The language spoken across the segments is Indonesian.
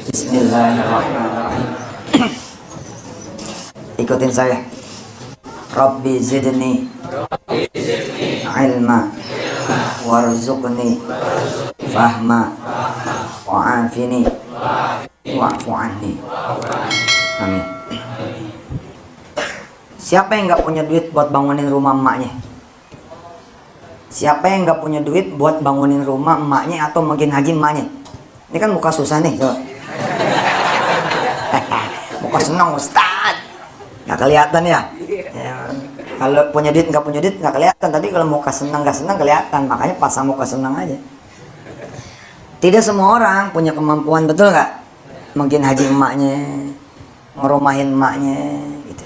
Bismillahirrahmanirrahim. Ikutin saya. Rabbi zidni ilma warzuqni fahma wa'afini wa'fu anni. Amin. Siapa yang gak punya duit buat bangunin rumah emaknya? Siapa yang gak punya duit buat bangunin rumah emaknya atau mungkin haji emaknya? Ini kan muka susah nih, coba. Muka senang Ustaz. Gak kelihatan ya? Kalau punya duit nggak punya duit nggak kelihatan, tapi kalau muka senang nggak senang kelihatan. Makanya pasang muka senang aja. Tidak semua orang punya kemampuan, betul nggak? Mungkin haji emaknya, ngerumahin emaknya, gitu.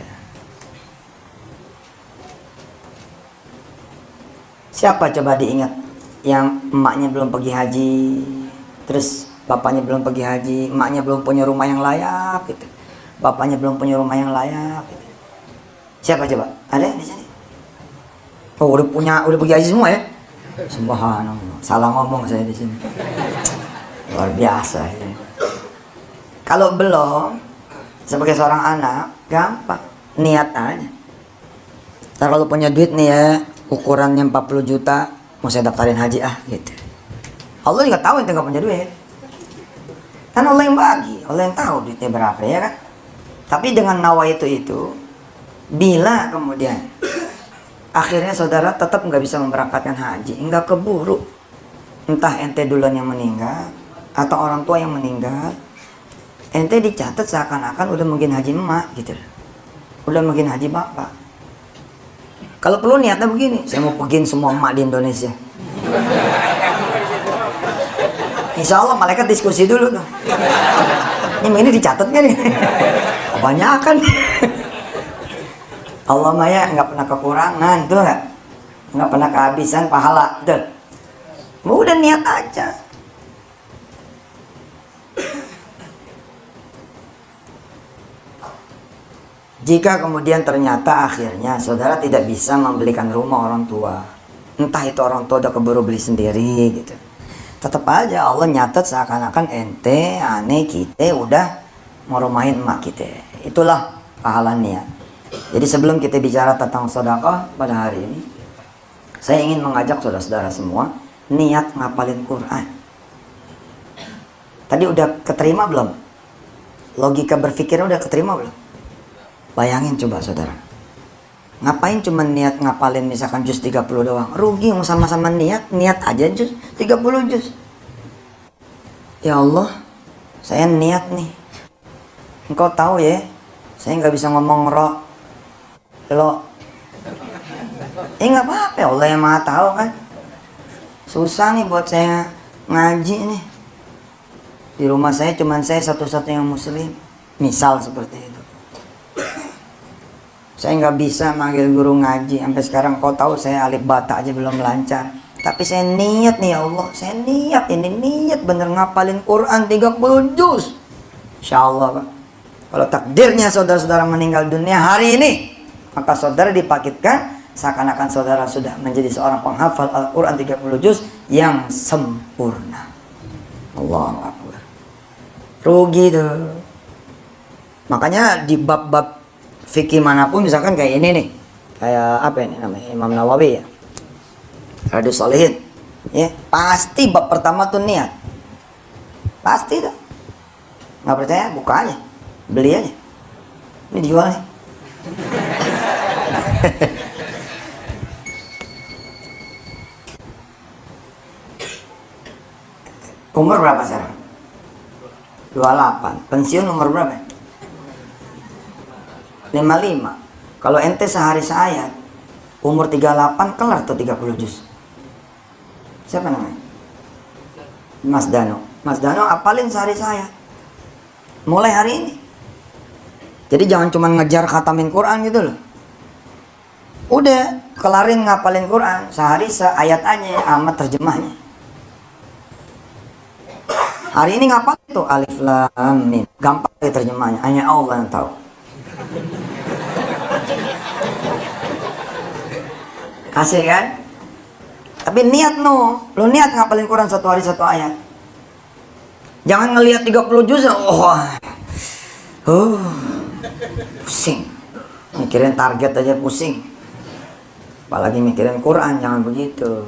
Siapa coba diingat yang emaknya belum pergi haji, terus bapaknya belum pergi haji, emaknya belum punya rumah yang layak, gitu. Bapaknya belum punya rumah yang layak, gitu. Siapa coba? Ada di sini? Oh, udah pergi haji semua ya? Subhanallah. Salah ngomong saya di sini. Luar biasa ya. Kalau belum, sebagai seorang anak, gampang. Niat aja. Ntar kalau punya duit nih ya, ukurannya 40 juta, mau saya daftarin haji gitu. Allah juga tahu ente nggak punya duit. Kan Allah yang bagi, Allah yang tahu duitnya berapa ya kan? Tapi dengan nawa itu, bila kemudian akhirnya saudara tetap nggak bisa memberangkatkan haji, nggak keburu, entah ente duluan yang meninggal atau orang tua yang meninggal, ente dicatat seakan-akan udah mungkin haji emak gitu, udah mungkin haji bapak. Kalau perlu niatnya begini, saya mau pergiin semua emak di Indonesia. Insya Allah malaikat diskusi dulu tuh. Ini dicatat nggak nih? Kebanyakan. Allah maya nggak pernah kekurangan, tuh nggak pernah kehabisan pahala, tuh. Udah niat aja. Jika kemudian ternyata akhirnya saudara tidak bisa membelikan rumah orang tua, entah itu orang tua udah keburu beli sendiri, gitu. Tetap aja Allah nyatet seakan-akan ente, aneh, kita udah merumahin emak kita. Itulah pahala niat. Jadi sebelum kita bicara tentang sedekah pada hari ini, saya ingin mengajak saudara-saudara semua niat ngapalin Quran. Tadi udah keterima belum? Logika berpikirnya udah keterima belum? Bayangin coba saudara, ngapain cuma niat ngapalin misalkan juz 30 doang? Rugi, mau sama-sama niat aja juz 30 juz. Ya Allah, saya niat nih. Engkau tahu ya, saya nggak bisa ngomong roh lo, nggak apa-apa, Allah yang maha tahu kan. Susah nih buat saya ngaji nih. Di rumah saya cuman saya satu-satunya muslim, misal seperti itu. Saya nggak bisa manggil guru ngaji sampai sekarang. Kau tahu saya alif bata aja belum lancar. Tapi saya niat nih ya Allah, saya niat bener ngapalin Quran 30 juz. Insya Allah Pak. Kalau takdirnya saudara-saudara meninggal dunia hari ini, maka saudara dipakitkan seakan-akan saudara sudah menjadi seorang penghafal Al-Quran 30 juz yang sempurna. Allahu Akbar. Rugi tuh. Makanya di bab-bab fikih manapun, misalkan kayak ini nih, kayak apa ini namanya, Imam Nawawi ya, Riyadhus Shalihin ya, pasti bab pertama tuh niat. Pasti tuh. Nggak percaya, buka aja, beli aja. Ini dijual nih. Umur berapa sekarang? 28. Pensiun umur berapa? 55. Kalau ente sehari seayat, umur 38 kelar tuh 30 juz. Siapa namanya? Mas Dano. Mas Dano apalin sehari seayat. Mulai hari ini. Jadi jangan cuma ngejar khatamin Quran gitu loh. Udah, kelarin ngapalin Quran, sehari seayat aja, amat terjemahnya. Hari ini ngapal itu alif lam mim. Gampang deh terjemahnya, hanya Allah yang tahu. Kasih kan? Tapi niat no, lu niat ngapalin Quran satu hari satu ayat. Jangan ngelihat 30 juz, pusing. Mikirin target aja pusing. Apalagi mikirin Quran, jangan begitu.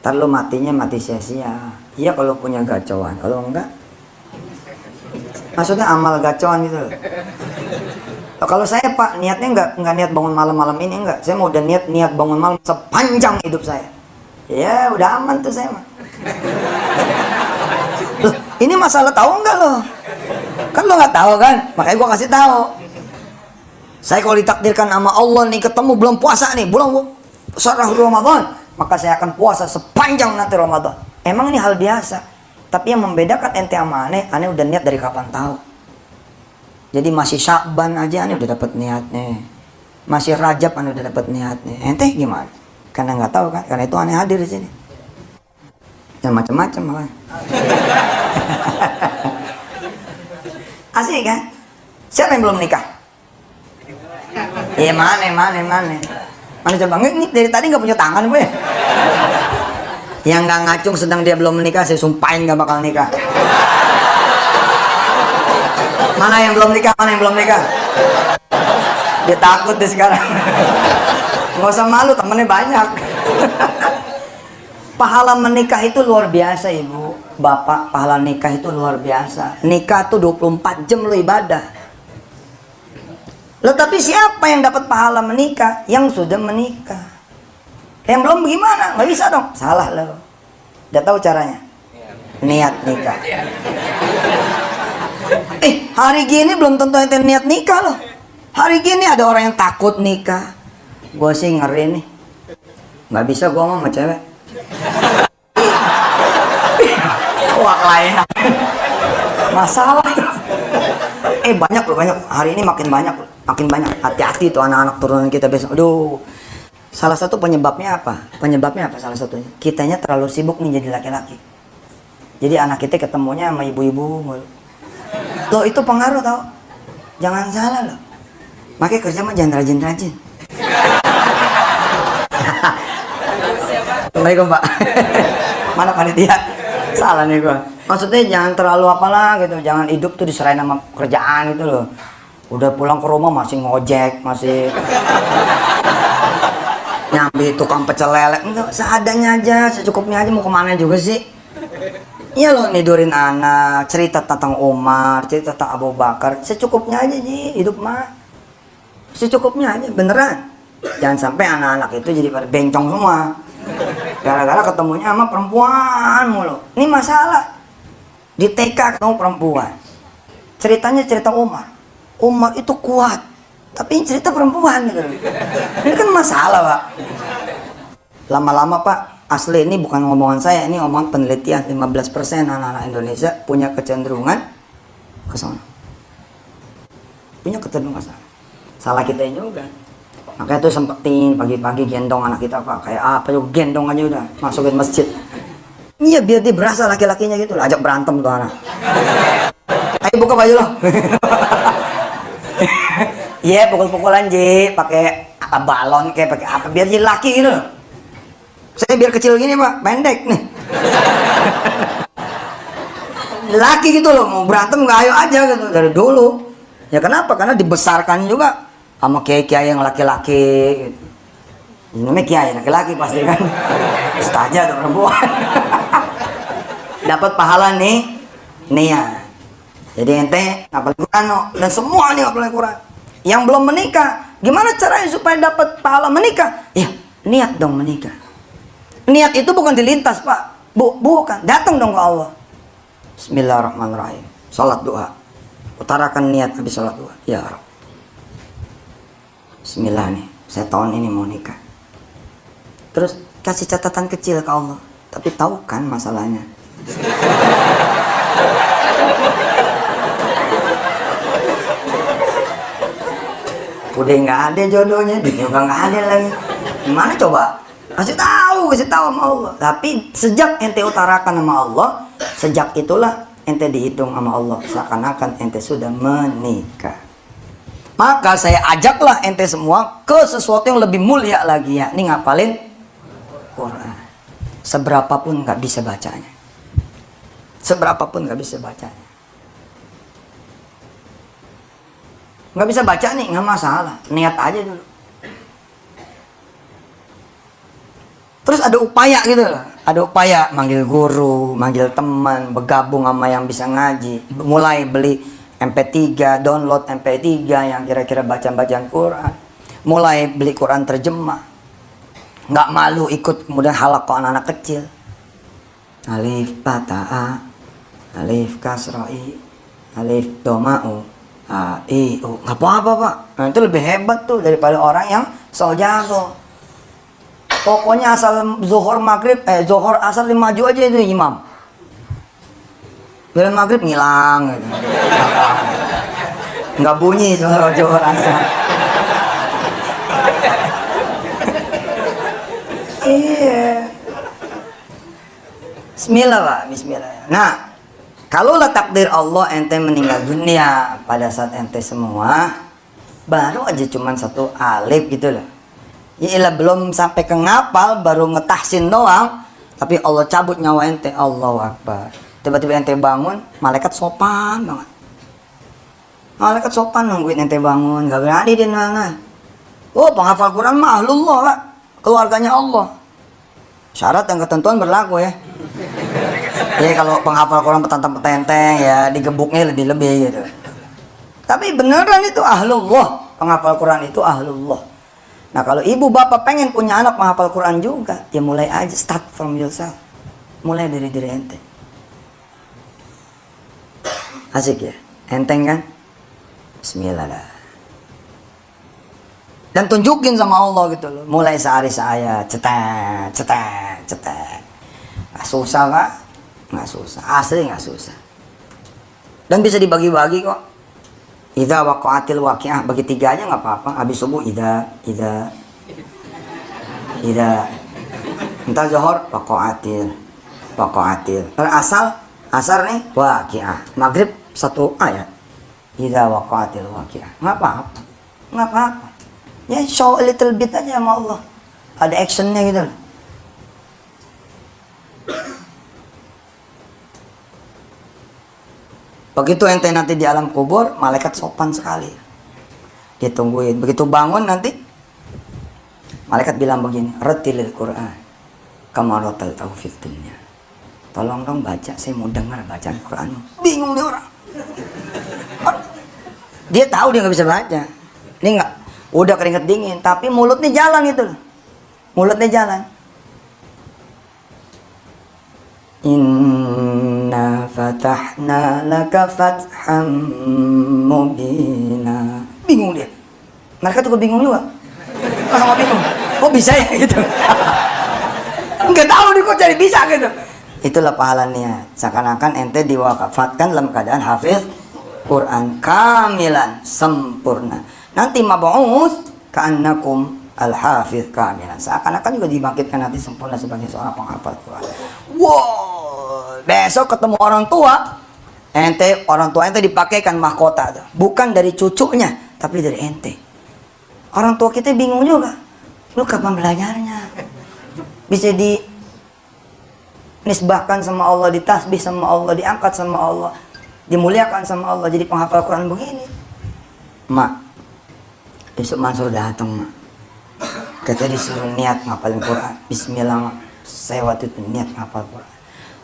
Ntar lu matinya mati sia-sia. Iya kalau punya gacauan, kalau enggak, maksudnya amal gacauan gitu. Kalau saya Pak, niatnya enggak niat bangun malam-malam ini, enggak. Saya mau udah niat bangun malam sepanjang hidup saya. Ya udah aman tuh saya mah. Loh, ini masalah tahu enggak lo? Kan lo nggak tahu kan? Makanya gua kasih tahu. Saya kalau ditakdirkan sama Allah nih ketemu belum puasa nih, belum syahrul Ramadan, maka saya akan puasa sepanjang nanti Ramadan. Emang ini hal biasa. Tapi yang membedakan ente sama aneh udah niat dari kapan tahu. Jadi masih Syakban aja aneh udah dapat niatnya. Masih Rajab aneh udah dapat niatnya. Ente gimana? Karena nggak tahu kan? Karena itu aneh hadir di sini. Yang macam-macam malah. Asik kan? Siapa yang belum nikah? Mana? Mana coba? Ini dari tadi nggak punya tangan gue. Yang nggak ngacung sedang dia belum menikah, saya sumpahin nggak bakal nikah. Mana yang belum nikah? Dia takut deh sekarang. Nggak usah malu, temennya banyak. Pahala menikah itu luar biasa ibu, bapak. Pahala nikah itu luar biasa. Nikah tuh 24 jam lo ibadah. Loh, tapi siapa yang dapat pahala menikah? Yang sudah menikah. Yang belum gimana? Nggak bisa dong. Salah lo. Udah tahu caranya? Niat nikah. Hari gini belum tentu ente niat nikah loh. Hari gini ada orang yang takut nikah. Gue sih ngeri nih. Nggak bisa gue sama cewek. Wah lain. Masalah. Banyak loh, banyak. Hari ini makin banyak. Hati-hati tuh anak-anak turunan kita besok. Aduh. Salah satu penyebabnya apa? Salah satunya. Kitanya terlalu sibuk nih jadi laki-laki. Jadi anak kita ketemunya sama ibu-ibu mulu. Loh itu pengaruh tau. Jangan salah loh. Makanya kerja mah jangan rajin-rajin. Assalamualaikum Pak. Mana panitia? Salah nih gua. Maksudnya jangan terlalu apalah gitu. Jangan hidup tuh diserahin sama kerjaan gitu loh. Udah pulang ke rumah masih ngojek, masih nyambi tukang pecel lele. Enggak, seadanya aja, secukupnya aja. Mau kemana juga sih? Iya loh, nidurin anak, cerita tentang Umar, cerita tentang Abu Bakar. Secukupnya aja Ji, hidup mah. Secukupnya aja, beneran. Jangan sampai anak-anak itu jadi pada bencong semua. Gara-gara ketemunya sama perempuan mulu. Ini masalah. Di TK ketemu perempuan. Ceritanya cerita Umar. Umar itu kuat, tapi ini cerita perempuan gitu. Ini kan masalah Pak. Lama-lama Pak, asli ini bukan ngomongan saya, ini omongan penelitian. 15% anak-anak Indonesia punya kecenderungan ke sana. Punya kecenderungan ke sana. Salah kita juga. Makanya tuh sempetin pagi-pagi gendong anak kita Pak. Kayak apa yuk, gendong aja udah, masukin masjid. Iya biar dia berasa laki-lakinya gitu. Ajak berantem tuh anak. Ayo buka baju lo. Iya pukul-pukulan Ji, pakai balon kayak pakai apa biar jadi laki gitu. Saya biar kecil gini Pak, pendek nih. Laki gitu loh, mau berantem nggak ayo aja gitu dari dulu. Ya kenapa? Karena dibesarkan juga sama kiai-kiai yang laki-laki gitu. Namanya kiai laki-laki pasti kan. Ustazah atau perempuan. Dapat pahala nih niat. Jadi ente ngapalin Quran dan semua nih ngapalin Quran. Yang belum menikah, gimana caranya supaya dapat pahala menikah? Ya, niat dong menikah. Niat itu bukan dilintas Pak. Bukan, datang dong ke Allah. Bismillahirrahmanirrahim. Salat doa. Utarakan niat habis salat doa. Ya Rabb. Bismillah nih, saya tahun ini mau nikah. Terus kasih catatan kecil ke Allah. Tapi tahu kan masalahnya. Udah nggak ada jodohnya, dia juga nggak ada lagi. Gimana coba? Kasih tahu sama Allah. Tapi sejak ente utarakan sama Allah, sejak itulah ente dihitung sama Allah seakan-akan ente sudah menikah. Maka saya ajaklah ente semua ke sesuatu yang lebih mulia lagi, ya. Ini ngapalin Quran. Seberapapun nggak bisa bacanya. Seberapapun nggak bisa bacanya. Nggak bisa baca nih, nggak masalah. Niat aja dulu. Terus ada upaya gitu loh. Ada upaya manggil guru, manggil teman, bergabung sama yang bisa ngaji. Mulai beli MP3, download MP3 yang kira-kira bacaan-bacaan Quran. Mulai beli Quran terjemah. Nggak malu ikut kemudian halaqah anak-anak kecil. Alif Bata'a, Alif Kasra'i, Alif Doma'u, A, I, U. Nggak apa-apa Pak. Nah, itu lebih hebat tuh daripada orang yang so jago. Pokoknya asal zuhur maghrib, zuhur asal maju aja itu imam. Bila maghrib ngilang gitu. Nggak bunyi zuhur asal. Iya. Bismillah Pak, bismillah. Nah, kalaulah takdir Allah ente meninggal dunia pada saat ente semua, baru aja cuman satu alif gitu loh. Iyalah belum sampai ke ngapal, baru ngetahsin doang, tapi Allah cabut nyawa ente. Allahu Akbar. Tiba-tiba ente bangun, malaikat sopan banget. Malaikat sopan nungguin ente bangun, gak berani dia nangis. Oh, penghafal Quran mah ahlullah Pak, keluarganya Allah. Syarat dan ketentuan berlaku ya. Ya kalau penghafal Quran petantang-petenteng ya digebuknya lebih-lebih gitu. Tapi beneran itu ahlullah, penghafal Quran itu ahlullah. Nah kalau ibu bapak pengen punya anak menghafal Quran juga, ya mulai aja, start from yourself. Mulai dari diri ente. Asik ya? Enteng kan? Bismillah dah. Dan tunjukin sama Allah gitu loh. Mulai sehari seayat, cetek, cetek, cetek. Nggak susah Pak? Nggak susah, asli nggak susah. Dan bisa dibagi-bagi kok. Idza waqa'atil waqi'ah, bagi 3 aja nggak apa-apa. Habis subuh idza. Entar zuhur waqa'atil. Asar nih waqi'ah. Maghrib 1 ayat. Idza waqa'atil waqi'ah. Nggak apa-apa. Ya show a little bit aja sama Allah. Ada actionnya gitu. Begitu ente nanti di alam kubur, malaikat sopan sekali. Dia tungguin. Begitu bangun nanti, malaikat bilang begini, Rattilil Quran kama rattaltahu fid dunya. Tolong dong baca, saya mau dengar bacaan Quranmu. Bingung dia orang. Dia tahu dia nggak bisa baca. Ini nggak, udah keringet dingin, tapi mulutnya jalan itu loh. Mulutnya jalan. Inna fatahna laka fatham mubina. Bingung dia. Mereka juga bingung juga. Masa nggak bingung? Kok bisa ya gitu? Nggak tahu nih kok jadi bisa gitu. Itulah pahalanya. Seakan-akan ente diwakafatkan dalam keadaan hafiz Quran kamilan, sempurna. Nanti mab'uts ka'annakum al-hafiz kamilan. Seakan-akan juga dibangkitkan nanti sempurna sebagai seorang penghafal Quran. Wow, besok ketemu orang tua ente dipakaikan mahkota tuh. Bukan dari cucunya, tapi dari ente. Orang tua kita bingung juga. Lu kapan belajarnya? Bisa dinisbahkan sama Allah, ditasbih sama Allah, diangkat sama Allah, dimuliakan sama Allah, jadi penghafal Quran begini. Mak, besok Mansur datang, Mak. Kita disuruh niat ngapalin Quran. Bismillah, Mak. Saya waktu itu niat ngapal Quran.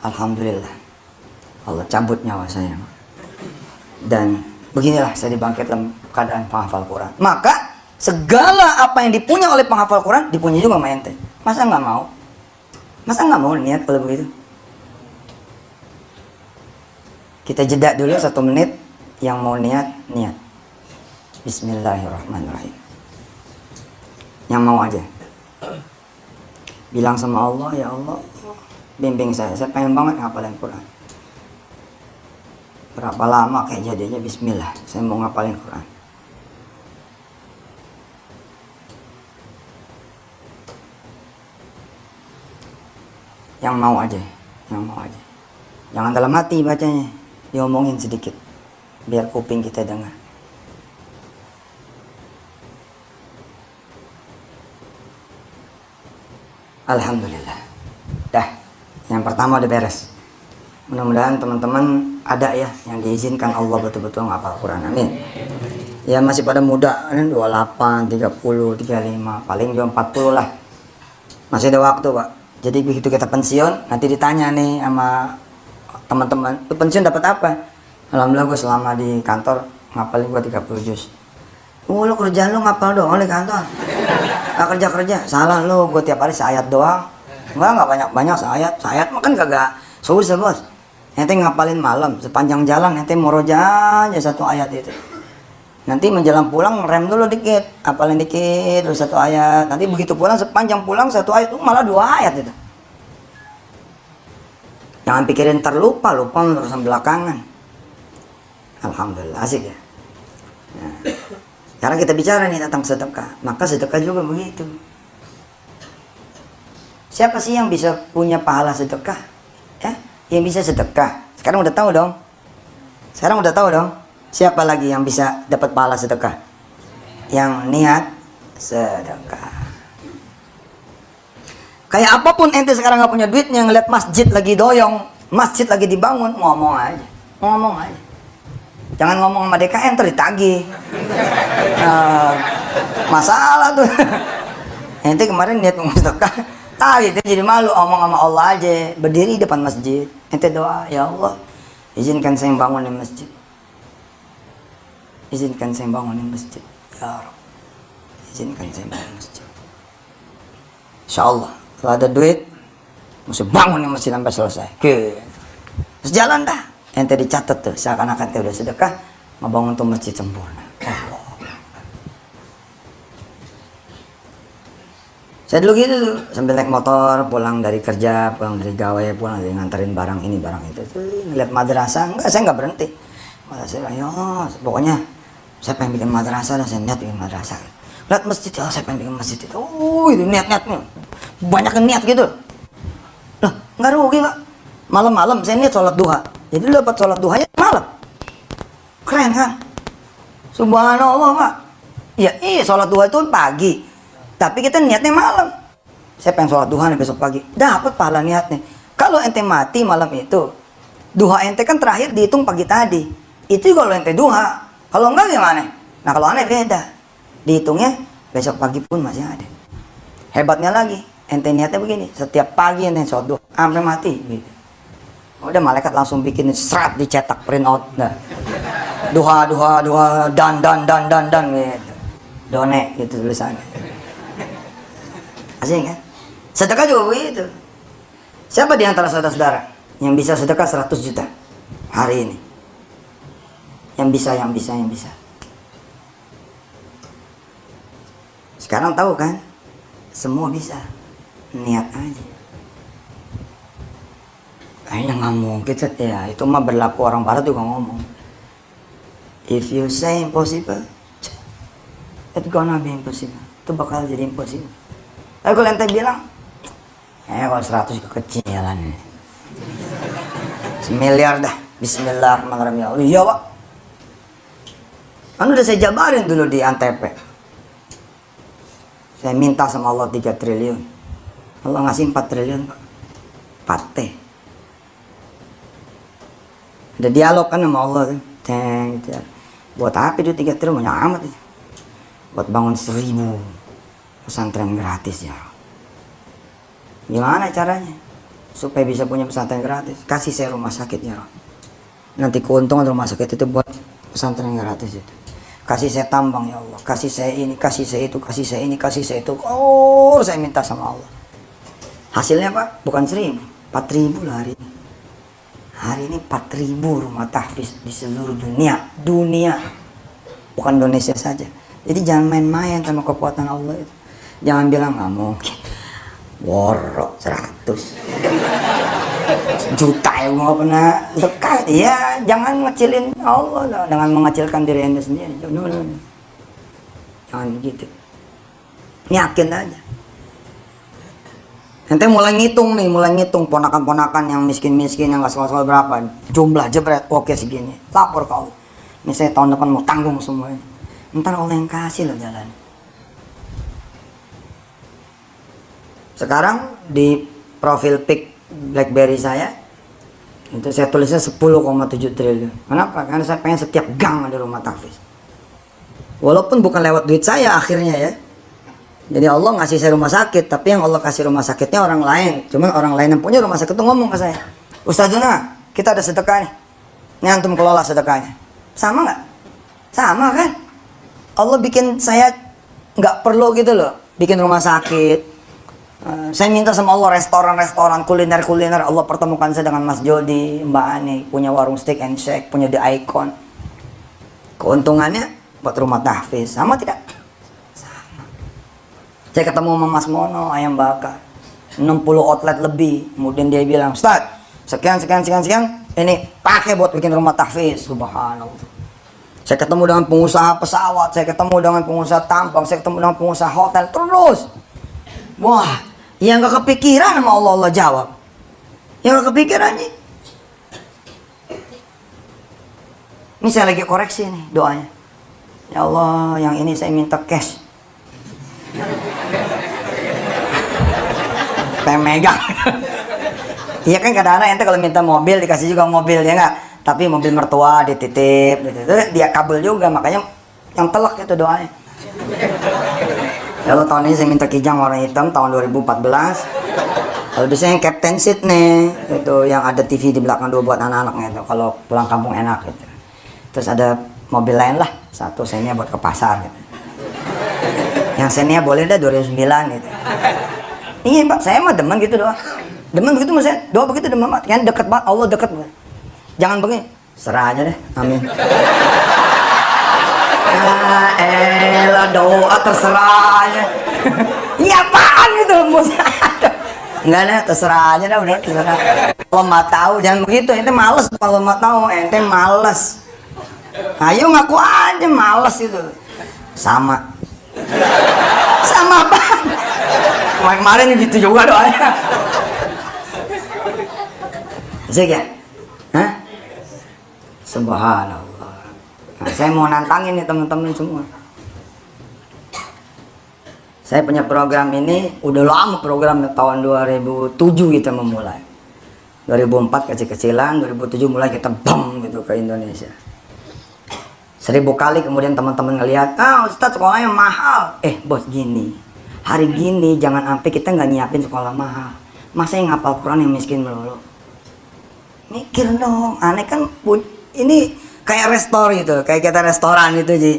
Alhamdulillah, Allah cabut nyawa saya. Dan beginilah saya dibangkit dalam keadaan penghafal Quran. Maka segala apa yang dipunya oleh penghafal Quran dipunya juga sama ente. Masa nggak mau? Masa nggak mau niat kalau begitu? Kita jeda dulu 1 menit. Yang mau niat. Bismillahirrahmanirrahim. Yang mau aja. Bilang sama Allah, ya Allah, bimbing saya pengen banget ngapalin Quran. Berapa lama kayak jadinya, bismillah, saya mau ngapalin Quran. Yang mau aja. Jangan dalam hati bacanya, diomongin sedikit, biar kuping kita dengar. Alhamdulillah. Dah, yang pertama udah beres. Mudah-mudahan teman-teman ada ya yang diizinkan Allah betul-betul ngapal Quran. Amin. Ya masih pada muda, 28, 30, 35, paling juga 40 lah. Masih ada waktu, Pak. Jadi begitu kita pensiun, nanti ditanya nih sama teman-teman, "Lu pensiun dapat apa?" "Alhamdulillah gue selama di kantor ngapalin gue 30 juz." "Oh, lu kerjaan lu ngapal doang di kantor? Gak kerja-kerja?" "Salah lu, gue tiap hari seayat doang." Enggak banyak-banyak seayat. Seayat mah kan kagak susah, Bos. Ente ngapalin malam, sepanjang jalan ente murojaah aja satu ayat itu. Nanti menjelang pulang rem dulu dikit, hafalin dikit terus satu ayat. Nanti begitu pulang sepanjang pulang satu ayat, malah 2 ayat itu. Jangan pikirin terlupa, lupa urusan belakangan. Alhamdulillah, asik ya. Nah, sekarang kita bicara nih tentang sedekah. Maka sedekah juga begitu. Siapa sih yang bisa punya pahala sedekah? Ya, yang bisa sedekah. Sekarang udah tahu dong. Siapa lagi yang bisa dapat pahala sedekah? Yang niat sedekah. Kayak apapun ente sekarang nggak punya duitnya, ngeliat masjid lagi doyong, masjid lagi dibangun, ngomong aja. Jangan ngomong sama DKM ntar ditagih. Masalah tuh. Ente kemarin niat sedekah, tadi jadi malu ngomong sama Allah aja, berdiri depan masjid. Ente doa, "Ya Allah, izinkan saya bangunin masjid. Izinkan saya bangunin masjid. Ya Rabb, izinkan saya bangunin masjid." Insya Allah, kalau ada duit, mesti bangunin masjid sampai selesai. Oke. Terus jalan dah. Ente dicatat tuh, seakan-akan ente udah sedekah, ngebangun tuh masjid sempurna. Allah. Saya dulu gitu tuh, sambil naik motor, pulang dari kerja, pulang dari gawe, pulang dari nganterin barang ini, barang itu. Tuh, ngeliat madrasah, saya nggak berhenti. Saya bilang, "Ya, pokoknya saya pengen bikin madrasah dan saya niat bikin madrasah." Lihat masjid, "Oh, saya pengen bikin masjid itu." Oh, itu niat-niatnya. Banyak niat gitu. Lah, nggak rugi, Pak. Malam-malam saya niat sholat duha. Jadi dapat sholat duhanya malam. Keren kan? Subhanallah, Pak. Ya, iya sholat duha itu pagi. Tapi kita niatnya malam. Saya pengen sholat duha nih besok pagi. Dapat pahala niatnya. Kalau ente mati malam itu, duha ente kan terakhir dihitung pagi tadi. Itu kalau ente duha. Kalau enggak gimana? Nah, kalau aneh beda. Dihitungnya besok pagi pun masih ada. Hebatnya lagi, ente niatnya begini. Setiap pagi ente sholat duha sampai mati gitu. Udah malaikat langsung bikin serat, dicetak print out. Nah. Duha dan gitu. Done gitu tulisannya. Asing kan? Sedekah juga begitu. Siapa di antara saudara-saudara yang bisa sedekah 100 juta hari ini? Yang bisa. Sekarang tahu kan? Semua bisa. Niat aja. Kayaknya nggak mungkin, ya itu mah berlaku orang barat juga ngomong. If you say impossible, it's gonna be impossible. Itu bakal jadi impossible. Tapi kalau ente bilang, kalau 100 kekecilan, 1 miliar dah. Bismillahirrahmanirrahim. Iya, Pak. Kan udah saya jabarin dulu di Antep. Saya minta sama Allah 3 triliun. Allah ngasih 4 triliun, Pak. Pate. Ada dialog kan sama Allah tuh. Buat apa itu 3 triliun? Banyak amat itu. Buat bangun 1000 pesantren gratis ya. Gimana caranya? Supaya bisa punya pesantren gratis. Kasih saya rumah sakit ya. Nanti keuntungan rumah sakit itu buat pesantren gratis itu. Kasih saya tambang ya Allah. Kasih saya ini, kasih saya itu, kasih saya ini, kasih saya itu. Oh, saya minta sama Allah. Hasilnya Pak, bukan 1000, 4000 lah hari ini. Hari ini 4000 rumah tahfiz di seluruh dunia. Bukan Indonesia saja. Jadi jangan main-main sama kekuatan Allah itu. Jangan bilang nggak mungkin. Worok 100 juta ya nggak pernah dekat. Ya jangan ngecilin Allah lah, dengan mengecilkan diri anda sendiri. Jangan begitu. Yakin aja. Nanti mulai ngitung ponakan-ponakan yang miskin-miskin yang nggak soal-soal berapa jumlah jebret, oke segini, lapor ke Allah. Ini saya tahun depan mau tanggung semuanya. Ntar Allah yang kasih loh jalan. Sekarang di profil pic BlackBerry saya Itu saya tulisnya 10,7 triliun. Kenapa? Karena saya pengen setiap gang ada rumah tahfiz. Walaupun bukan lewat duit saya akhirnya ya. Jadi Allah ngasih saya rumah sakit, tapi yang Allah kasih rumah sakitnya orang lain. Cuman orang lain yang punya rumah sakit itu ngomong ke saya, Ustazuna, kita ada sedekah nih. Ini antum kelola sedekahnya. Sama nggak? Sama kan? Allah bikin saya nggak perlu gitu loh, bikin rumah sakit. Saya minta sama Allah restoran-restoran, kuliner-kuliner. Allah pertemukan saya dengan Mas Jody, Mbak Ani, punya warung steak and shake, punya The Icon. Keuntungannya buat rumah tahfiz, sama tidak? Sama. Saya ketemu sama Mas Mono, ayam bakar, 60 outlet lebih. Kemudian dia bilang, Ustaz, sekian, ini pakai buat bikin rumah tahfiz. Subhanallah. Saya ketemu dengan pengusaha pesawat, saya ketemu dengan pengusaha tampang, saya ketemu dengan pengusaha hotel, terus. Wah, yang gak kepikiran sama Allah, Allah jawab. Yang gak kepikiran nih. Ini saya lagi koreksi nih doanya. Ya Allah, yang ini saya minta cash. Saya megang. Iya kan kadang-kadang ente kalau minta mobil dikasih juga mobil ya nggak? Tapi mobil mertua dititip, dia kabel juga, makanya yang telak itu doanya. Kalau tahun ini saya minta kijang warna hitam tahun 2014. Kalau biasanya yang Captain Seat nih, itu yang ada TV di belakang dua buat anak-anaknya itu. Kalau pulang kampung enak gitu. Terus ada mobil lain lah, satu Xenia buat ke pasar gitu. Yang Xenia boleh dah 2009 gitu. Iya Pak, saya mah demen gitu doang. Demen begitu mas saya, doa begitu demen banget. Kan deket banget, Allah deket banget. Jangan begini, serah aja deh, amin. Elah doa terserah aja. Ini apaan gitu musnya? Enggak deh, terserah aja dah, udah terserah. Kalau mau tahu jangan begitu, ente males kalau mau tahu, ente males. Ayo ngaku aja males itu. Sama apa? Kemarin gitu juga doanya. Zek ya? Hah? Subhanallah. Nah, saya mau nantangin nih teman-teman semua. Saya punya program ini udah lama, program tahun 2007 kita memulai. 2004 kecil-kecilan, 2007 mulai kita bam gitu ke Indonesia. 1000 kali kemudian teman-teman ngelihat, Ustadz sekolahnya mahal. Bos gini, hari gini jangan sampai kita nggak nyiapin sekolah mahal. Masa yang ngapal Quran yang miskin melulu? Mikir dong, aneh kan ini kayak restoran gitu, kayak kita restoran itu Ji.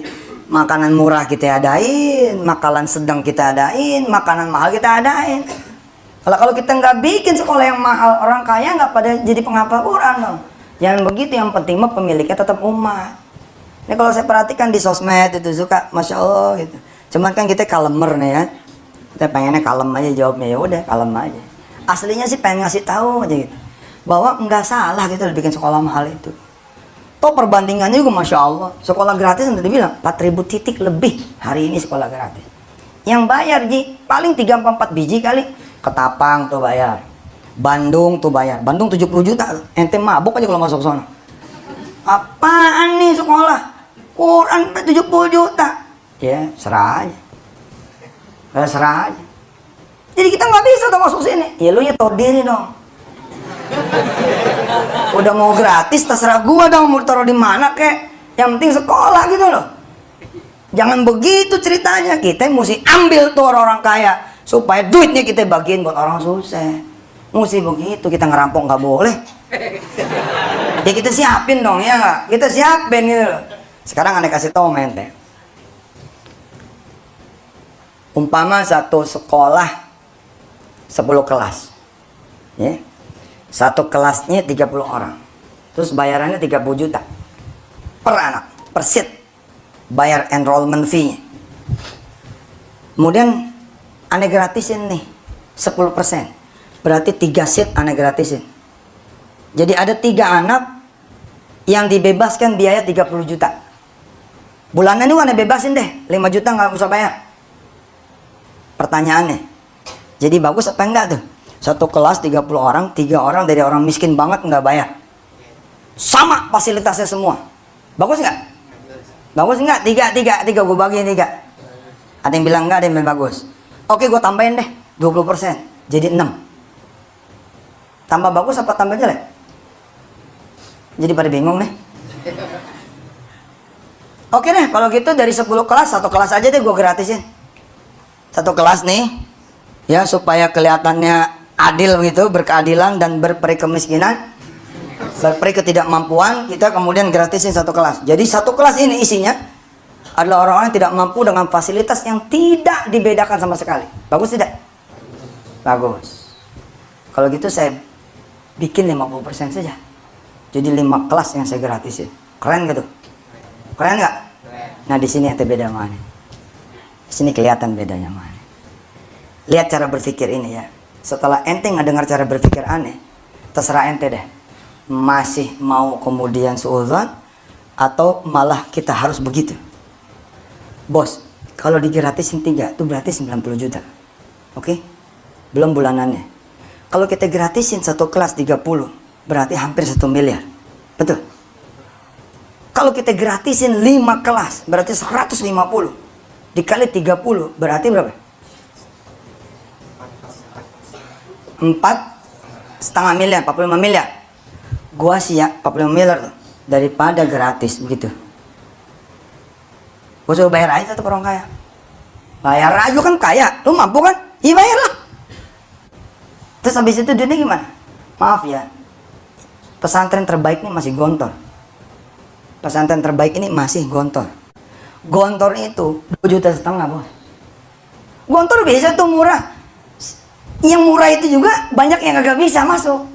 Makanan murah kita adain, makanan sedang kita adain, makanan mahal kita adain. Kalau kita nggak bikin sekolah yang mahal, orang kaya nggak pada jadi penghafal Quran dong. Jangan begitu, yang penting mah pemiliknya tetap umat. Ini kalau saya perhatikan di sosmed itu suka, masya Allah gitu. Cuman kan kita kalemer nih ya, kita pengennya kalem aja jawabnya, ya udah kalem aja. Aslinya sih pengen ngasih tahu aja gitu, bahwa nggak salah kita bikin sekolah mahal itu. Toh perbandingannya juga masya Allah, sekolah gratis yang tadi bilang 4.000 titik lebih hari ini sekolah gratis. Yang bayar Ji paling 3-4 biji kali. Ketapang tuh bayar, Bandung tuh bayar, Bandung 70 juta, ente mabuk aja kalau masuk sana. Apaan nih sekolah Quran 70 juta? Ya serah aja, serah aja. Jadi kita nggak bisa tuh masuk sini. Ya lu ya tau diri dong. Udah mau gratis terserah gua dong mau taruh di mana kek. Yang penting sekolah gitu loh. Jangan begitu ceritanya. Kita mesti ambil tuh orang-orang kaya supaya duitnya kita bagiin buat orang susah. Mesti begitu, kita ngerampok nggak boleh. Ya kita siapin dong ya nggak? Kita siapin gitu loh. Sekarang aneh kasih tau mente. Umpama satu sekolah 10 kelas. Ya. Satu kelasnya 30 orang. Terus bayarannya 30 juta per anak, per seat. Bayar enrollment fee-nya. Kemudian aneh gratisin nih 10%. Berarti 3 seat aneh gratisin. Jadi ada 3 anak yang dibebaskan biaya 30 juta. Bulanan ini aneh bebasin deh, 5 juta nggak usah bayar. Pertanyaannya, jadi bagus apa enggak tuh? Satu kelas 30 orang, 3 orang dari orang miskin banget nggak bayar. Sama fasilitasnya semua. Bagus nggak? Bagus nggak? 3 gue bagiin 3. Ada yang bilang nggak, ada yang bilang bagus. Oke, gue tambahin deh 20%, jadi 6. Tambah bagus apa tambah jelek? Jadi pada bingung nih. Oke deh, kalau gitu dari 10 kelas, 1 kelas aja deh gue gratisin. 1 kelas nih, ya supaya kelihatannya adil gitu, berkeadilan dan berperi kemiskinan, berperi ketidakmampuan, kita kemudian gratisin 1 kelas. Jadi 1 kelas ini isinya adalah orang-orang yang tidak mampu dengan fasilitas yang tidak dibedakan sama sekali. Bagus tidak? Bagus. Kalau gitu saya bikin 50% saja. Jadi 5 kelas yang saya gratisin. Keren gitu? Keren nggak? Nah di sini ente beda mana? Di sini kelihatan bedanya mana? Lihat cara berpikir ini ya. Setelah ente nggak dengar cara berpikir aneh, terserah ente deh. Masih mau kemudian suudzon atau malah kita harus begitu? Bos, kalau digratisin 3 itu berarti 90 juta. Oke? Belum bulanannya. Kalau kita gratisin 1 kelas 30, berarti hampir 1 miliar. Betul? Kalau kita gratisin 5 kelas, berarti 150. Dikali 30, berarti berapa? 4,5 miliar, 45 miliar. Gua siap 45 miliar tuh. Daripada gratis, begitu. Gua suruh bayar aja tuh orang kaya. Bayar aja, lu kan kaya. Lu mampu kan? Iya bayarlah. Terus habis itu duitnya gimana? Maaf ya. Pesantren terbaik ini masih gontor. Pesantren terbaik ini masih gontor. Gontor itu 2,5 juta, bos. Gontor biasa tuh murah. Yang murah itu juga banyak yang agak bisa masuk.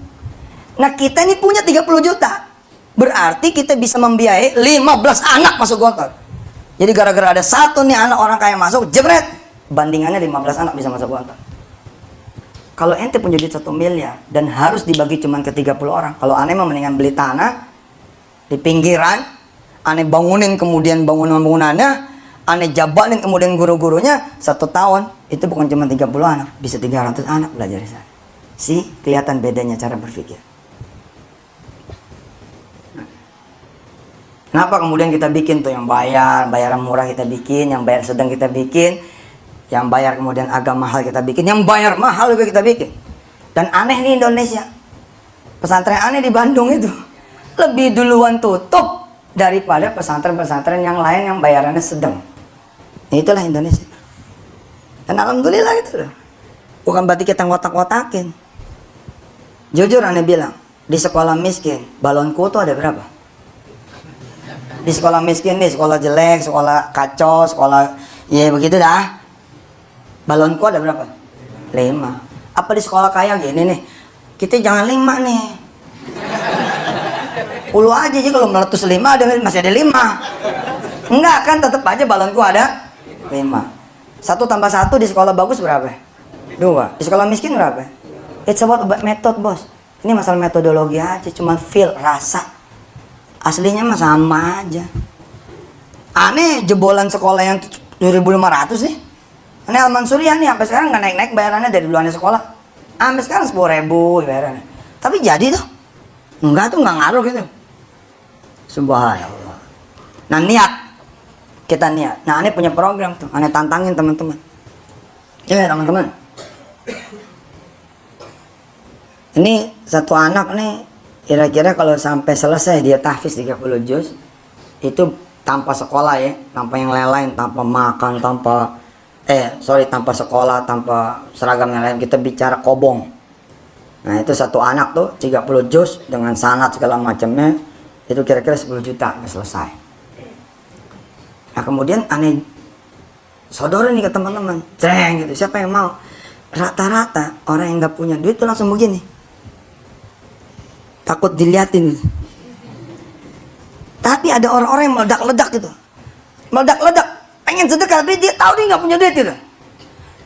Nah kita ini punya 30 juta. Berarti kita bisa membiayai 15 anak masuk gontor. Jadi gara-gara ada 1 nih anak orang kaya masuk, jebret. Bandingannya 15 anak bisa masuk gontor. Kalau ente punya duit 1 miliar dan harus dibagi cuma ke 30 orang. Kalau aneh mah mendingan beli tanah di pinggiran, aneh bangunin kemudian bangunan-bangunannya, aneh jabalin kemudian guru-gurunya, 1 tahun itu bukan cuma 30 anak, bisa 300 anak belajar di sana. Kelihatan bedanya cara berpikir. Kenapa kemudian kita bikin tuh yang bayaran murah kita bikin, yang bayar sedang kita bikin, yang bayar kemudian agak mahal kita bikin, yang bayar mahal juga kita bikin. Dan aneh nih Indonesia, pesantren aneh di Bandung itu lebih duluan tutup daripada pesantren-pesantren yang lain yang bayarannya sedang. Itulah Indonesia. Dan alhamdulillah itu loh. Bukan berarti kita ngotak-ngotakin. Jujur aneh bilang, di sekolah miskin, balonku tuh ada berapa? Di sekolah miskin nih, sekolah jelek, sekolah kacau, sekolah ya begitu dah. Balonku ada berapa? 5. Apa di sekolah kaya gini nih? Kita jangan 5 nih. 10 aja kalau meletus 5 masih ada 5. Enggak kan, tetap aja balonku ada 5. 1 tambah 1 di sekolah bagus berapa? 2. Di sekolah miskin berapa? It's about method, bos. Ini masalah metodologi aja, cuma feel, rasa. Aslinya mah sama aja. Aneh jebolan sekolah yang 2.500 nih. Ini Al-Mansuriah nih sampai sekarang nggak naik-naik bayarannya dari duluannya sekolah. Sampai sekarang 10.000 bayarannya. Tapi jadi tuh. Enggak tuh, nggak ngaruh gitu. Subhanallah. Nah niat. Kita niat. Nah aneh punya program tuh. Aneh tantangin teman-teman. Ya teman-teman. Ini 1 anak nih. Kira-kira kalau sampai selesai dia tahfiz 30 juz. Itu tanpa sekolah ya. Tanpa yang lain-lain. Tanpa makan, tanpa sekolah, tanpa seragam yang lain, kita bicara kobong. Nah itu 1 anak tuh 30 juz dengan sanad segala macamnya, itu kira-kira 10 juta udah selesai. Nah kemudian aneh sodorin nih ke teman-teman, gitu, siapa yang mau? Rata-rata orang yang nggak punya duit tuh langsung begini, takut diliatin. Tapi ada orang-orang yang meledak-ledak gitu, pengen sedekah, tapi dia tahu dia nggak punya duit gitu.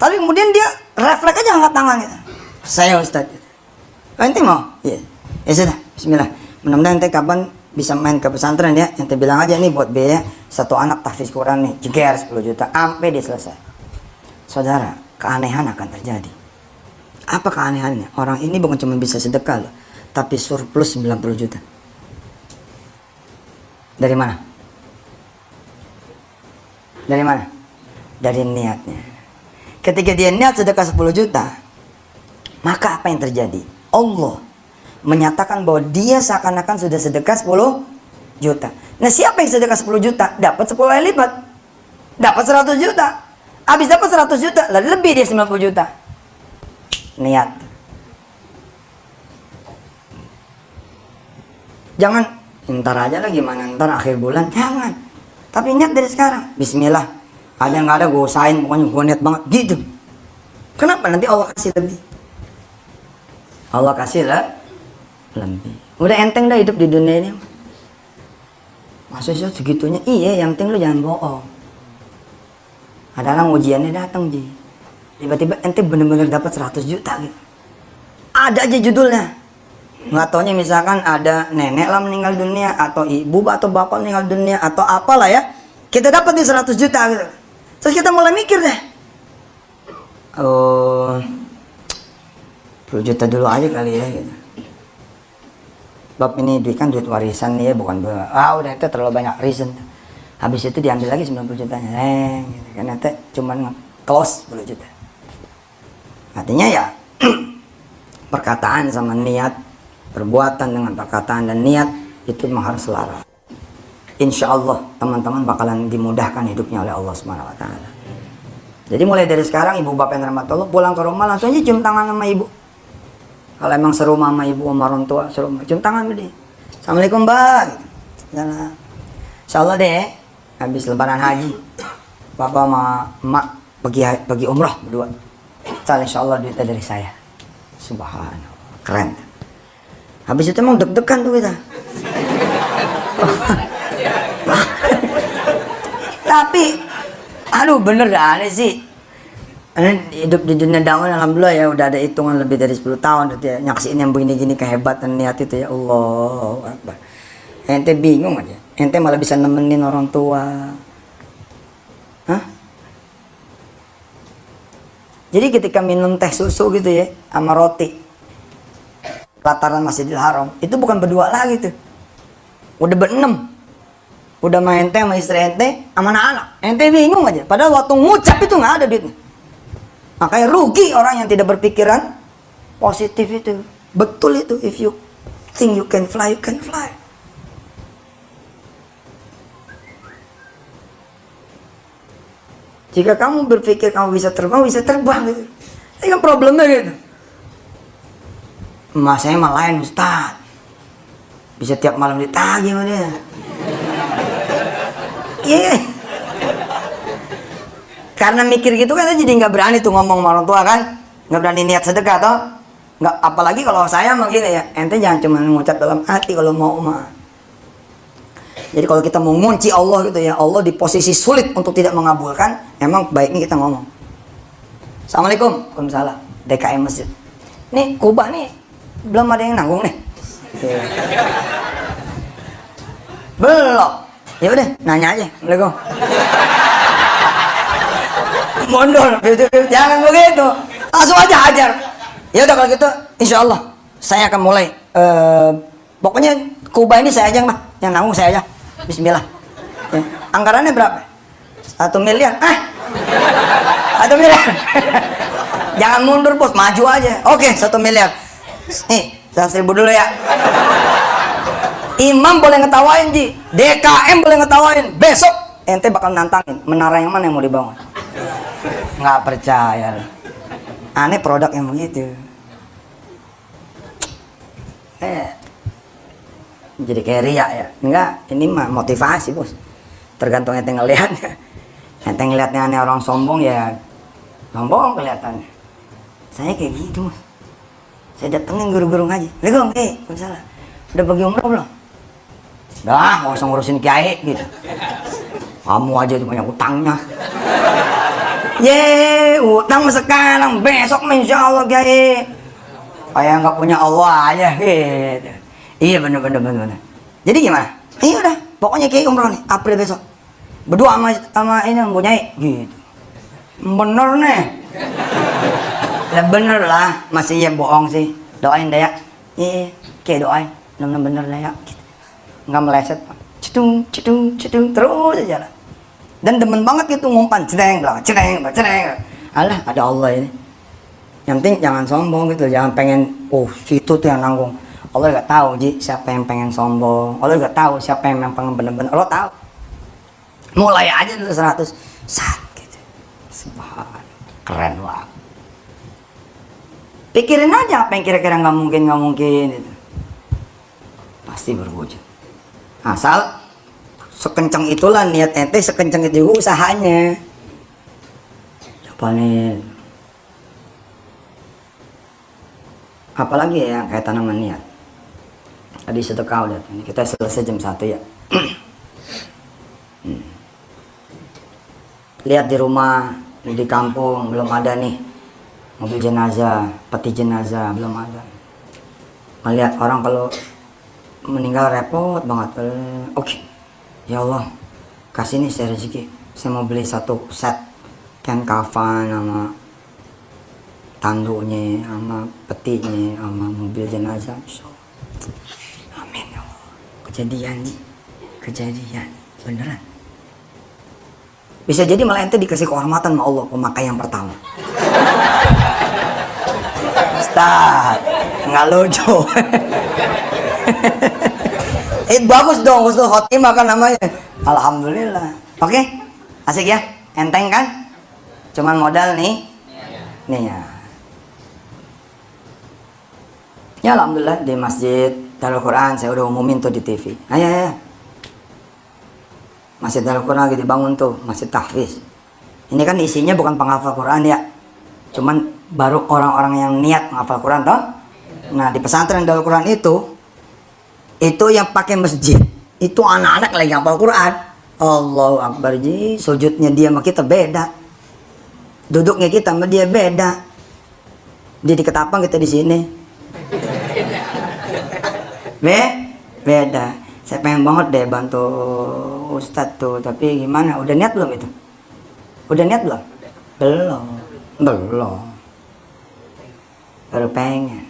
Tapi kemudian dia refleks aja angkat tangan gitu. Saya Ustaz. Ente mau? Iya. Ya sudah, bismillah. Mudah-mudahan ente kapan bisa main ke pesantren ya. Ente bilang aja nih buat biaya 1 anak tahfiz Quran nih, jeger 10 juta sampai dia selesai. Saudara, keanehan akan terjadi. Apa keanehannya? Orang ini bukan cuma bisa sedekah loh, tapi surplus 90 juta. Dari mana? Dari mana? Dari niatnya. Ketika dia niat sedekah 10 juta, maka apa yang terjadi? Allah menyatakan bahwa dia seakan-akan sudah sedekah 10 juta. Nah, siapa yang sedekah 10 juta dapat 10 kali lipat, dapat 100 juta. Habis dapat 100 juta lalu lebih dia 90 juta. Niat. Jangan ntar aja lah, gimana ntar akhir bulan, jangan. Tapi niat dari sekarang. Bismillah, ada nggak ada gue usahain, pokoknya gue niat banget gitu. Kenapa? Nanti Allah kasih lebih. Allah kasih lah lebih. Udah enteng dah hidup di dunia ini. Maksudnya segitunya, iya, yang penting lu jangan bohong. Ada orang ujiannya datang, Ji, tiba-tiba ente bener-bener dapat 100 juta gitu. Ada aja judulnya. Nggak taunya misalkan ada nenek lah meninggal dunia, atau ibu atau bapak meninggal dunia, atau apalah ya. Kita dapat di 100 juta gitu. Terus kita mulai mikir deh. Oh, 10 juta dulu aja kali ya gitu. Bab ini duit kan duit warisan nih ya, bukan udah itu terlalu banyak reason. Habis itu diambil lagi 90 jutanya. Gitu. Kan nanti cuman close 10 juta. Artinya ya perkataan sama niat, perbuatan dengan perkataan dan niat itu memang harus selaras. Insya Allah teman-teman bakalan dimudahkan hidupnya oleh Allah Subhanahu Wa Taala. Jadi mulai dari sekarang ibu bapak yang dirahmati Allah, pulang ke rumah langsung aja cium tangan sama ibu. Kalau emang serumah sama ibu sama orang tua, serumah, cium tangan sama dia. Assalamualaikum mbak. Jalan. Insya Allah deh, habis lebaran haji, bapak sama emak pergi umrah berdua. Insya Allah duitnya dari saya. Subhanallah, keren. Habis itu emang deg-degan tuh kita. Tapi, aduh bener dah aneh sih. Hidup di dunia dakwah alhamdulillah ya udah ada hitungan lebih dari 10 tahun ya, nyaksiin yang begini-gini kehebatan niat itu ya Allah Akbar. Ente bingung aja, ente malah bisa nemenin orang tua. Hah? Jadi ketika minum teh susu gitu ya sama roti pelataran Masjidil Haram, itu bukan berdua lagi tuh, udah berenam, udah main teh sama istri ente sama anak-anak. Ente bingung aja, padahal waktu ngucap itu nggak ada duitnya. Makanya rugi orang yang tidak berpikiran positif itu. Betul itu, if you think you can fly, you can fly. Jika kamu berpikir kamu bisa terbang gitu. Ini kan problemnya gitu. Emak saya mah lain Ustaz. Bisa tiap malam ditagih sama dia. Iya. Karena mikir gitu kan jadi nggak berani tuh ngomong sama orang tua kan, nggak berani niat sedekah toh, nggak, apalagi kalau saya mah gini ya, ente jangan cuma mengucap dalam hati kalau mau mah. Jadi kalau kita mau ngunci Allah gitu ya, Allah di posisi sulit untuk tidak mengabulkan, emang baiknya kita ngomong. Assalamualaikum, waalaikumsalam, DKM masjid. Nih Kubah nih belum ada yang nanggung nih. Belum. Ya udah, nanya aja. Assalamualaikum. Mondor, jangan begitu, langsung aja hajar. Ya udah kalau gitu, insya Allah saya akan mulai. Pokoknya Kubah ini saya aja mah, yang nanggung saya aja. Bismillah. Ya. Anggarannya berapa? 1 miliar. 1 miliar. Jangan mundur bos, maju aja. Oke, 1 miliar. Nih, 100.000 dulu ya. Imam boleh ngetawain Ji, DKM boleh ngetawain. Besok ente bakal nantangin menara yang mana yang mau dibangun. Nggak percaya. Aneh produk yang begitu. Jadi kayak riak ya. Enggak, ini mah motivasi bos. Tergantung ente ngelihatnya. Ente ngelihatnya aneh orang sombong ya sombong kelihatannya. Saya kayak gitu mas. Saya datengin guru-guru ngaji. Assalamualaikum, salah. Udah pergi umroh belum? Dah, nggak usah ngurusin kiai gitu. Kamu aja tuh banyak utangnya. Utang sekarang, besok insya Allah kiai. Kayak nggak punya Allah aja gitu. Iya bener. Jadi gimana? Iya udah, pokoknya kiai umroh nih, April besok. Berdua sama ini mempunyai gitu. Bener nih. Lah bener lah, masih ya bohong sih. Doain deh ya. Iya, kayak doain. Bener bener deh ya. Gitu. Nggak meleset. Cetung terus aja lah. Dan demen banget gitu ngumpan, cereng. Alah, ada Allah ini. Yang penting jangan sombong gitu, jangan pengen, situ tuh yang nanggung. Allah gak tahu Ji siapa yang pengen sombong, Allah gak tahu siapa yang pengen bener-bener, Allah tahu. Mulai aja dulu 100 sat gitu. Subhanallah, keren banget. Pikirin aja apa yang kira-kira nggak mungkin gitu. Pasti berwujud. Asal sekencang itulah niat ente, sekencang itu juga usahanya. Coba nih. Apalagi ya yang kaitan sama niat. Tadi sedekah udah. Kita selesai jam 1 ya. Lihat di rumah, di kampung belum ada nih mobil jenazah, peti jenazah belum ada. Melihat orang kalau meninggal repot banget. Oke, ya Allah kasih nih saya rezeki, saya mau beli 1 set kain kafan sama tanduknya, sama petinya, sama mobil jenazah. Amin ya Allah. Kejadian nih, kejadian beneran. Bisa jadi malah ente dikasih kehormatan sama Allah pemakai yang pertama. Ustaz, nggak lucu. Bagus dong, husnul khotimah kan namanya. Alhamdulillah. Oke, asik ya, enteng kan? Cuman modal nih ya. Ya alhamdulillah di Masjid Darul Quran saya udah umumin tuh di TV. Ayo. Masjid Darul Quran lagi dibangun tuh, masjid tahfiz. Ini kan isinya bukan penghafal Quran ya, cuman baru orang-orang yang niat menghafal Quran toh. Nah di pesantren Darul Quran itu yang pakai masjid, itu anak-anak lagi hafal Quran. Allahu Akbar ji, sujudnya dia sama kita beda, duduknya kita sama dia beda. Dia di ketapang, kita di sini. Beda. Saya pengen banget deh bantu Ustadz tuh, tapi gimana? Udah niat belum itu? Udah niat belum? Belum. Baru pengen.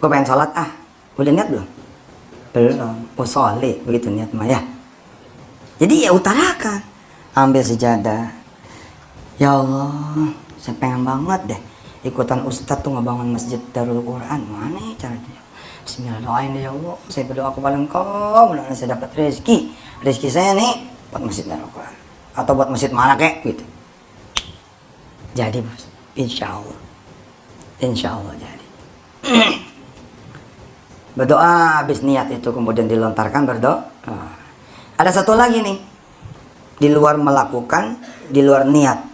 Gue pengen sholat udah niat belum? Belum. Soleh begitu niat mah ya. Jadi ya utarakan. Ambil sejadah. Ya Allah, saya pengen banget deh ikutan Ustadz tuh ngebangun Masjid Darul Quran. Mana caranya? Bismillahirrahmanirrahim. Ya Allah, saya berdoa kepada Engkau, mudah-mudahan saya dapat rezeki saya nih buat Masjid Darul Quran atau buat masjid mana kek gitu. Jadi bos, insya Allah jadi. Berdoa habis niat itu kemudian dilontarkan berdoa. Ada satu lagi nih di luar melakukan, di luar niat,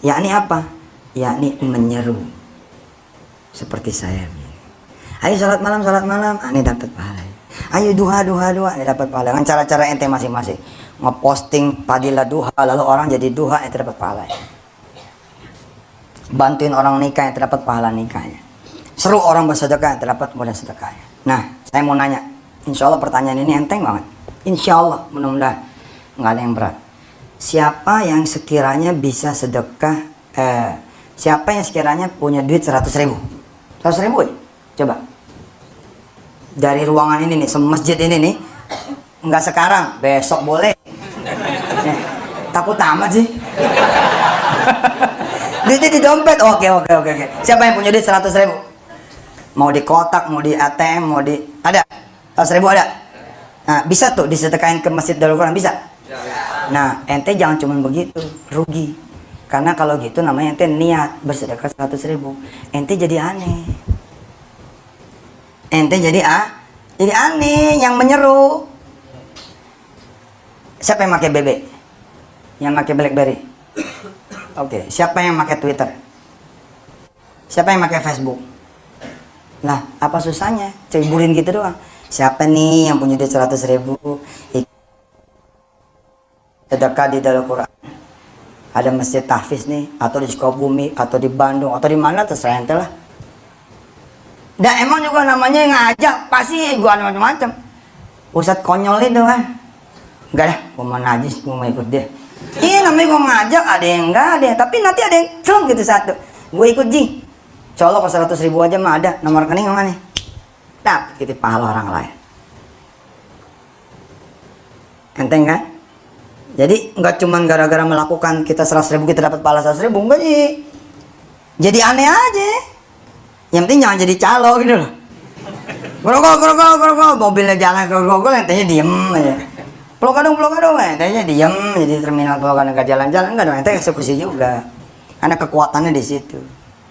yakni apa? Yakni menyeru seperti saya. Ayo salat malam, ini dapat pahala. Ayo duha, ini dapat pahala. Dengan cara-cara ente masing-masing. Ngeposting padilah duha, lalu orang jadi duha, ente dapat pahala. Bantuin orang nikah, ente dapat pahala nikahnya. Seru orang bersedekah, ente dapat modal sedekahnya. Nah, saya mau nanya. Insya Allah pertanyaan ini enteng banget. Insya Allah, mudah-mudahan nggak ada yang berat. Siapa yang sekiranya bisa sedekah? Siapa yang sekiranya punya duit 100.000? 100.000 aja. Coba dari ruangan ini nih, masjid ini nih, nggak sekarang, besok boleh. Takut amat sih. Duitnya di dompet. Oke. Siapa yang punya duit 100.000? Mau di kotak, mau di ATM, mau di ada 100.000 ada. Nah, bisa tuh disedekahin ke Masjid Darul Quran, bisa. Nah, ente jangan cuma begitu, rugi. Karena kalau gitu namanya ente niat bersedekah 100.000, ente jadi aneh. Ente jadi aneh, yang menyeru. Siapa yang pakai BB? Yang pakai BlackBerry? Oke. Siapa yang pakai Twitter? Siapa yang pakai Facebook? Lah, apa susahnya? Ceburin gitu doang. Siapa nih yang punya duit 100.000? Sedekah di Darul Quran. Ada masjid tahfiz nih, atau di Sukabumi, atau di Bandung, atau di mana terserah ente lah. Dan emang juga namanya yang ngajak, pasti gua ada macam-macam. Ustadz konyol itu kan. Enggak dah, gua mau najis, gua mau ikut dia. Iya namanya gua ngajak, ada yang enggak ada. Tapi nanti ada yang celung gitu satu. Gua ikut ji. Colok 100.000 aja mah ada. Nomor rekening mana nih? Dapat gitu pahala orang lain. Enteng kan? Jadi enggak cuman gara-gara melakukan kita 100.000 kita dapat pahala 100.000, enggak sih. Jadi aneh aja. Yang penting jangan jadi calo gitu loh. Grogol, mobilnya jalan grogol, entenya diem aja. Pulau Gadung, entenya diem, jadi terminal Pulau Gadung nggak jalan-jalan, nggak dong, ente eksekusi juga. Karena kekuatannya di situ,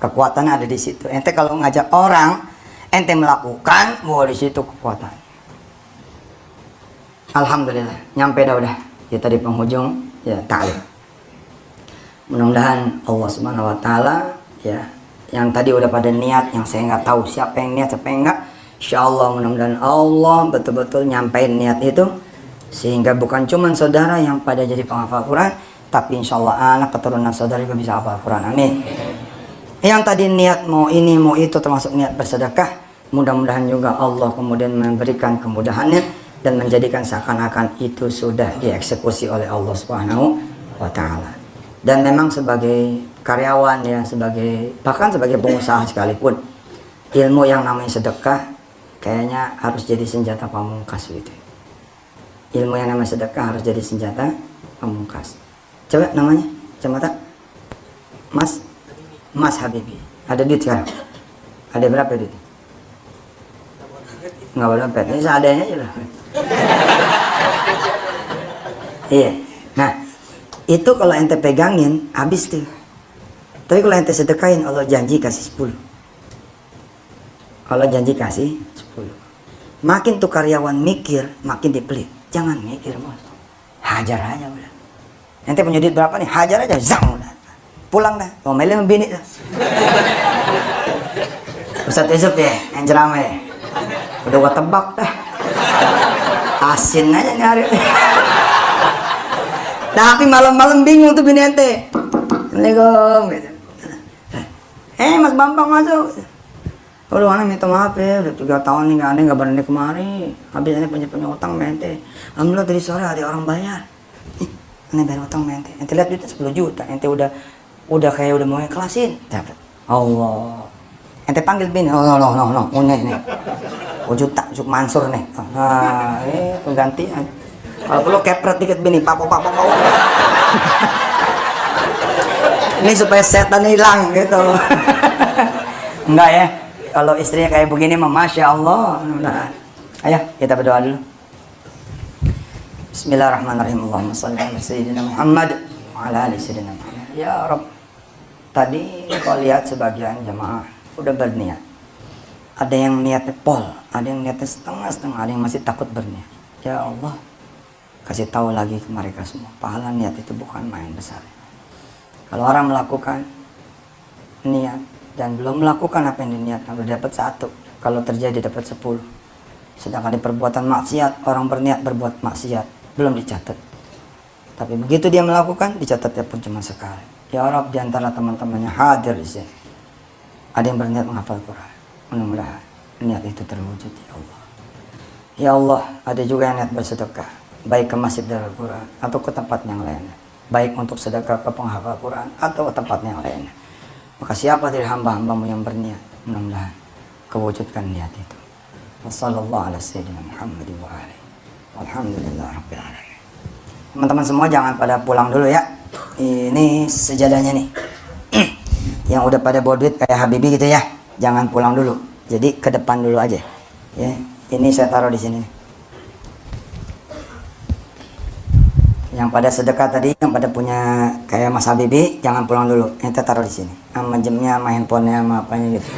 kekuatannya ada di situ. Ente kalau ngajak orang, ente melakukan, di situ kekuatan. Alhamdulillah, nyampe dah udah. Kita di penghujung, ya ta'lim. Mudah-mudahan Allah Subhanahu Wa Taala, ya, yang tadi udah pada niat, yang saya nggak tahu siapa yang niat, siapa yang enggak. Insya Allah mudah-mudahan Allah betul-betul nyampein niat itu, sehingga bukan cuma saudara yang pada jadi penghafal Quran, tapi insya Allah anak keturunan saudara juga bisa hafal Quran. Amin. Yang tadi niat mau ini mau itu termasuk niat bersedekah, mudah-mudahan juga Allah kemudian memberikan kemudahannya dan menjadikan seakan-akan itu sudah dieksekusi oleh Allah Subhanahu wa Ta'ala. Dan memang sebagai karyawan ya, bahkan sebagai pengusaha sekalipun, ilmu yang namanya sedekah kayaknya harus jadi senjata pamungkas gitu. Ilmu yang namanya sedekah harus jadi senjata pamungkas. Coba namanya, kacamata Mas Habibi. Ada duit sekarang? Ada berapa duit? Nggak boleh dompet, ini seadanya aja lah. Iya. Nah, itu kalau ente pegangin habis tuh. Tapi kalau ente sedekahin, Allah janji kasih 10. Allah janji kasih 10. Makin tuh karyawan mikir, makin dipelit. Jangan mikir, Bos. Hajar aja udah. Ente punya duit berapa nih? Hajar aja, zang udah. Pulang dah, ngomelin sama bini dah. Ustadz Yusuf ya, yang ceramah ya. Udah gua tebak dah. Asin aja nyari. Tapi malam-malam bingung tuh bini ente. Assalamualaikum gitu. Mas Bambang masuk. Aduh, aneh minta maaf ya, udah 3 tahun nih aneh nggak berani kemari. Habis aneh punya utang sama ente. Alhamdulillah tadi sore ada orang bayar. Aneh bayar utang sama ente. Ente lihat duitnya 10 juta. Ente udah kayak udah mau ikhlasin. Dapat. Allah. Ente panggil bini. Oh, no. Ini. 10 juta, Cuk Mansur nih. Nah, penggantian. Kalau perlu kepret dikit bini, papo. Ini supaya setan hilang gitu. Enggak ya. Kalau istrinya kayak begini mah Masya Allah. Nah, ayo kita berdoa dulu. Bismillahirrahmanirrahim. Allahumma shalli ala sayyidina Muhammad wa ala ali sayyidina Muhammad. Ya Rabb. Tadi kau lihat sebagian jamaah udah berniat. Ada yang niatnya pol, ada yang niatnya setengah-setengah, ada yang masih takut berniat. Ya Allah, kasih tahu lagi ke mereka semua, pahala niat itu bukan main besar. Kalau orang melakukan niat dan belum melakukan apa yang diniatkan, udah dapat 1. Kalau terjadi dapat 10. Sedangkan di perbuatan maksiat, orang berniat berbuat maksiat, belum dicatat. Tapi begitu dia melakukan, dicatatnya pun cuma sekali. Ya Rabb, di antara teman-temannya hadir di sini, ada yang berniat menghafal Quran. Mudah-mudahan niat itu terwujud ya Allah. Ya Allah, ada juga yang niat bersedekah, baik ke Masjid Darul Quran atau ke tempat yang lainnya. Baik untuk sedekah ke penghafal Quran atau ke tempat yang lainnya. Maka siapa dari hamba-hambamu yang berniat, mudah-mudahan kewujudkan niat itu. Wassallallahu ala sayyidina Muhammad wa alihi. Alhamdulillah rabbil alamin. Teman-teman semua jangan pada pulang dulu ya. Ini sejadahnya nih. Yang udah pada bawa duit kayak Habibi gitu ya. Jangan pulang dulu. Jadi ke depan dulu aja. Ya, ini saya taruh di sini. Yang pada sedekah tadi, yang pada punya kayak Mas Habibi, jangan pulang dulu. Ente taruh di sini. Sama jamnya, sama handphonenya, sama apanya gitu.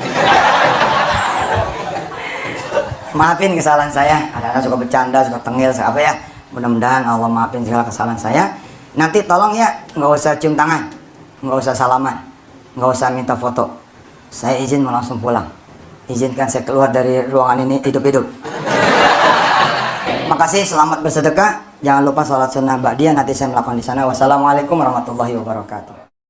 Maafin kesalahan saya. Kadang-kadang suka bercanda, suka tengil, suka apa ya. Mudah-mudahan Allah maafin segala kesalahan saya. Nanti tolong ya, nggak usah cium tangan, nggak usah salaman, nggak usah minta foto. Saya izin mau langsung pulang. Izinkan saya keluar dari ruangan ini hidup-hidup. Makasih, selamat bersedekah. Jangan lupa sholat sunnah ba'diyah, nanti saya melakukan di sana. Wassalamualaikum warahmatullahi wabarakatuh.